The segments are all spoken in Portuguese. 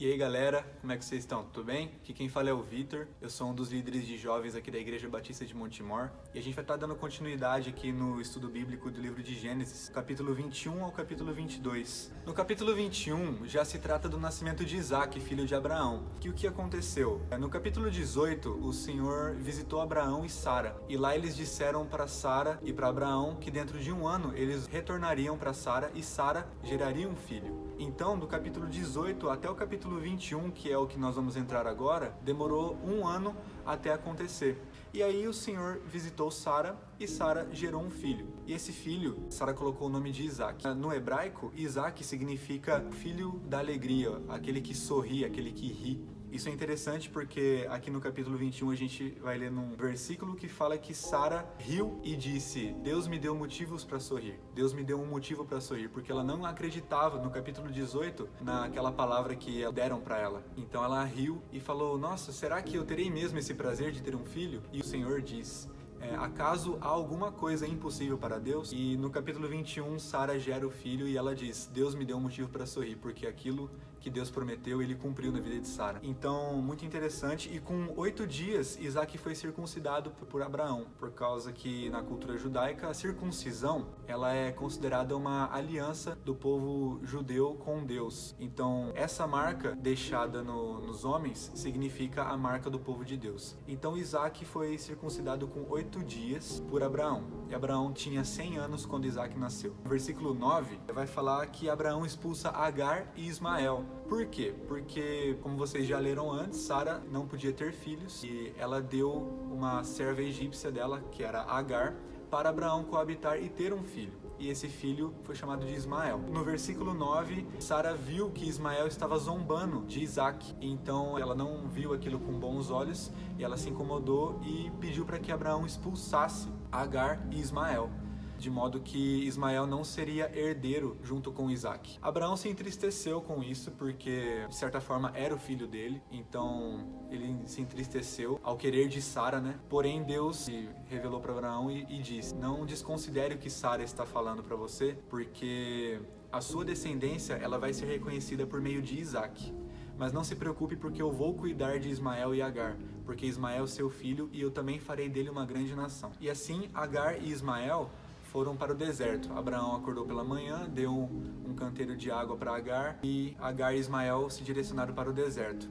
E aí galera, como é que vocês estão? Tudo bem? Aqui quem fala é o Vitor, eu sou um dos líderes de jovens aqui da Igreja Batista de Montemor e a gente vai estar dando continuidade aqui no estudo bíblico do livro de Gênesis, capítulo 21 ao capítulo 22. No capítulo 21 já se trata do nascimento de Isaac, filho de Abraão. E o que aconteceu? No capítulo 18, o Senhor visitou Abraão e Sara e lá eles disseram para Sara e para Abraão que dentro de um ano eles retornariam para Sara e Sara geraria um filho. Então, do capítulo 18 até o capítulo 21, que é o que nós vamos entrar agora, demorou um ano até acontecer. E aí o Senhor visitou Sara e Sara gerou um filho. E esse filho, Sara colocou o nome de Isaac. No hebraico, Isaac significa filho da alegria, aquele que sorri, aquele que ri. Isso é interessante porque aqui no capítulo 21 a gente vai ler num versículo que fala que Sara riu e disse: Deus me deu motivos para sorrir. Deus me deu um motivo para sorrir, porque ela não acreditava no capítulo 18 naquela palavra que deram para ela. Então ela riu e falou: nossa, será que eu terei mesmo esse prazer de ter um filho? E o Senhor diz: acaso há alguma coisa impossível para Deus? E no capítulo 21, Sara gera o filho e ela diz: Deus me deu um motivo para sorrir, porque aquilo que Deus prometeu, ele cumpriu na vida de Sara. Então, muito interessante. E com 8 dias, Isaac foi circuncidado por Abraão, por causa que na cultura judaica, a circuncisão, ela é considerada uma aliança do povo judeu com Deus. Então, essa marca deixada nos homens significa a marca do povo de Deus. Então, Isaac foi circuncidado com 8 dias por Abraão. E Abraão tinha 100 anos quando Isaac nasceu. No versículo 9, vai falar que Abraão expulsa Agar e Ismael. Por quê? Porque, como vocês já leram antes, Sara não podia ter filhos e ela deu uma serva egípcia dela, que era Agar, para Abraão coabitar e ter um filho. E esse filho foi chamado de Ismael. No versículo 9, Sara viu que Ismael estava zombando de Isaac. Então ela não viu aquilo com bons olhos e ela se incomodou e pediu para que Abraão expulsasse Agar e Ismael, de modo que Ismael não seria herdeiro junto com Isaac. Abraão se entristeceu com isso, porque de certa forma era o filho dele, então ele se entristeceu ao querer de Sara, né? Porém Deus se revelou para Abraão e disse: não desconsidere o que Sara está falando para você, porque a sua descendência ela vai ser reconhecida por meio de Isaac. Mas não se preocupe, porque eu vou cuidar de Ismael e Agar, porque Ismael é seu filho e eu também farei dele uma grande nação. E assim Agar e Ismael foram para o deserto. Abraão acordou pela manhã, deu um canteiro de água para Agar e Agar e Ismael se direcionaram para o deserto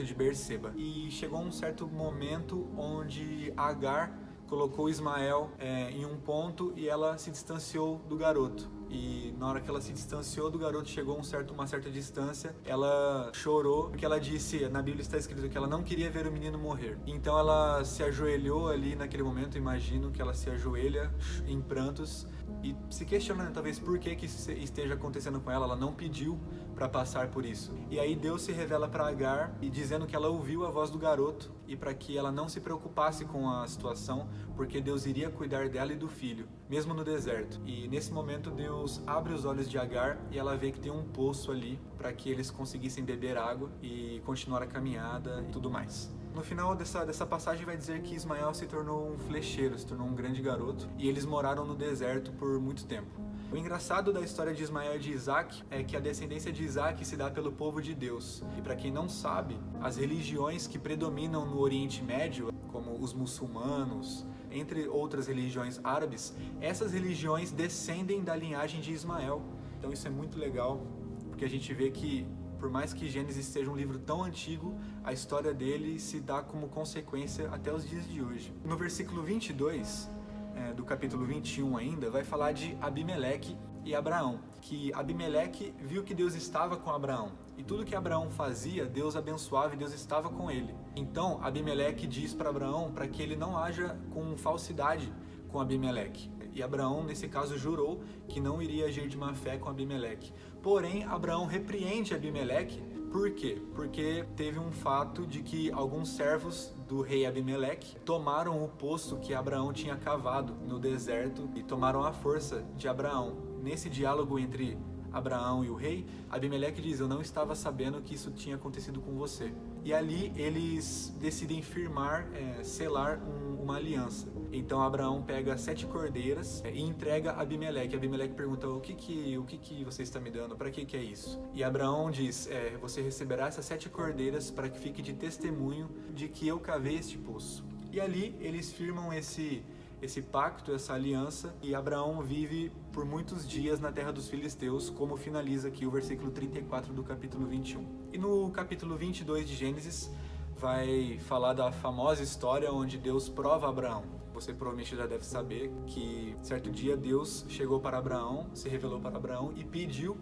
de Berseba. E chegou um certo momento onde Agar colocou Ismael em um ponto e ela se distanciou do garoto. E na hora que ela se distanciou do garoto, chegou uma certa distância, ela chorou, porque ela disse, na Bíblia está escrito que ela não queria ver o menino morrer. Então ela se ajoelhou ali naquele momento, imagino que ela se ajoelha em prantos e se questionando talvez por que isso esteja acontecendo com ela. Ela não pediu para passar por isso. E aí Deus se revela para Agar e dizendo que ela ouviu a voz do garoto e para que ela não se preocupasse com a situação, porque Deus iria cuidar dela e do filho, mesmo no deserto. E nesse momento Deus abre os olhos de Agar e ela vê que tem um poço ali para que eles conseguissem beber água e continuar a caminhada e tudo mais. No final dessa passagem vai dizer que Ismael se tornou um flecheiro, se tornou um grande garoto e eles moraram no deserto por muito tempo. O engraçado da história de Ismael e de Isaac é que a descendência de Isaac se dá pelo povo de Deus. E para quem não sabe, as religiões que predominam no Oriente Médio, como os muçulmanos, entre outras religiões árabes, essas religiões descendem da linhagem de Ismael. Então isso é muito legal, porque a gente vê que, por mais que Gênesis seja um livro tão antigo, a história dele se dá como consequência até os dias de hoje. No versículo 22, do capítulo 21 ainda, vai falar de Abimeleque e Abraão, que Abimeleque viu que Deus estava com Abraão, e tudo que Abraão fazia, Deus abençoava e Deus estava com ele. Então Abimeleque diz para Abraão para que ele não haja com falsidade com Abimeleque. E Abraão, nesse caso, jurou que não iria agir de má fé com Abimeleque. Porém, Abraão repreende Abimeleque. Por quê? Porque teve um fato de que alguns servos do rei Abimeleque tomaram o poço que Abraão tinha cavado no deserto e tomaram a força de Abraão. Nesse diálogo entre Abraão e o rei, Abimeleque diz: eu não estava sabendo que isso tinha acontecido com você. E ali eles decidem selar uma aliança. Então Abraão pega 7 cordeiras e entrega a Abimeleque. Abimeleque pergunta: o que você está me dando? Para que é isso? E Abraão diz: você receberá essas 7 cordeiras para que fique de testemunho de que eu cavei este poço. E ali eles firmam esse pacto, essa aliança, e Abraão vive por muitos dias na terra dos filisteus, como finaliza aqui o versículo 34 do capítulo 21. E no capítulo 22 de Gênesis vai falar da famosa história onde Deus prova Abraão. Você provavelmente já deve saber que certo dia Deus chegou para Abraão, se revelou para Abraão e pediu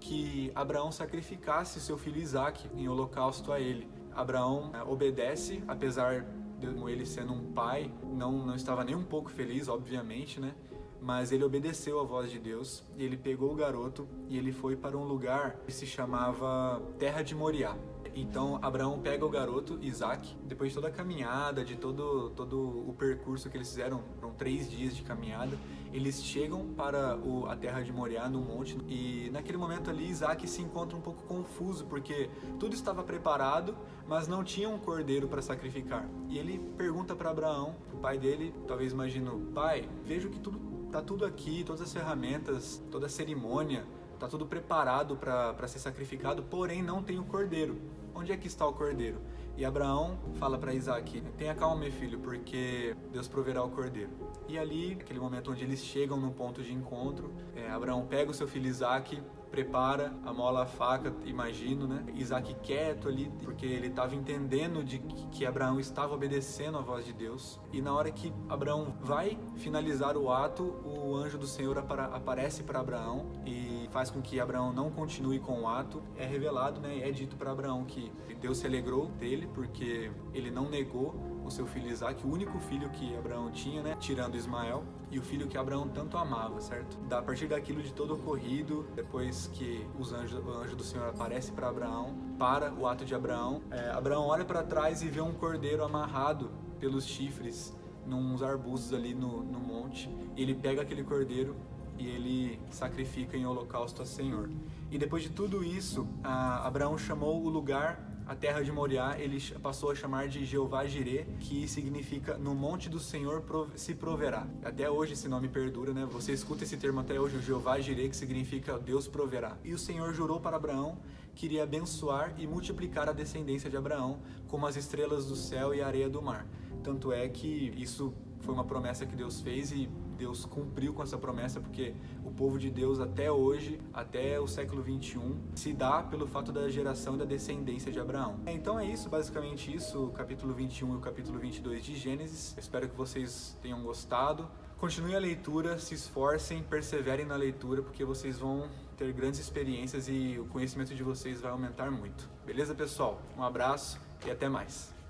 que Abraão sacrificasse seu filho Isaque em holocausto a ele. Abraão obedece, apesar de ele sendo um pai, não estava nem um pouco feliz, obviamente, né? Mas ele obedeceu à voz de Deus e ele pegou o garoto e ele foi para um lugar que se chamava Terra de Moriá. Então Abraão pega o garoto, Isaque, depois de toda a caminhada, de todo o percurso que eles fizeram, foram 3 dias de caminhada, eles chegam para a terra de Moriá, no monte, e naquele momento ali Isaque se encontra um pouco confuso, porque tudo estava preparado, mas não tinha um cordeiro para sacrificar. E ele pergunta para Abraão, o pai dele, talvez imagino: pai, vejo que está tudo aqui, todas as ferramentas, toda a cerimônia, está tudo preparado para ser sacrificado, porém não tem o cordeiro. Onde é que está o cordeiro? E Abraão fala para Isaque: tenha calma, meu filho, porque Deus proverá o cordeiro. E ali, naquele momento onde eles chegam no ponto de encontro, Abraão pega o seu filho Isaque, prepara, amola a faca, imagino, né? Isaque quieto ali, porque ele estava entendendo de que Abraão estava obedecendo a voz de Deus. E na hora que Abraão vai finalizar o ato, o anjo do Senhor aparece para Abraão e faz com que Abraão não continue com o ato. É revelado, né? É dito para Abraão que Deus se alegrou dele, porque ele não negou o seu filho Isaque, o único filho que Abraão tinha, né? Tirando Ismael, e o filho que Abraão tanto amava, certo? A partir daquilo de todo ocorrido, depois que o anjo do Senhor aparece para Abraão, para o ato de Abraão, Abraão olha para trás e vê um cordeiro amarrado pelos chifres nos arbustos ali no monte. E ele pega aquele cordeiro e ele sacrifica em holocausto ao Senhor. E depois de tudo isso, Abraão chamou o lugar, a terra de Moriá, ele passou a chamar de Jeová Jirê, que significa no monte do Senhor se proverá. Até hoje esse nome perdura, né? Você escuta esse termo até hoje, o Jeová Jirê, que significa Deus proverá. E o Senhor jurou para Abraão que iria abençoar e multiplicar a descendência de Abraão, como as estrelas do céu e a areia do mar. Tanto é que isso foi uma promessa que Deus fez e Deus cumpriu com essa promessa, porque o povo de Deus até hoje, até o século 21, se dá pelo fato da geração e da descendência de Abraão. Então é isso, basicamente isso, o capítulo 21 e o capítulo 22 de Gênesis. Eu espero que vocês tenham gostado. Continuem a leitura, se esforcem, perseverem na leitura, porque vocês vão ter grandes experiências e o conhecimento de vocês vai aumentar muito. Beleza, pessoal? Um abraço e até mais.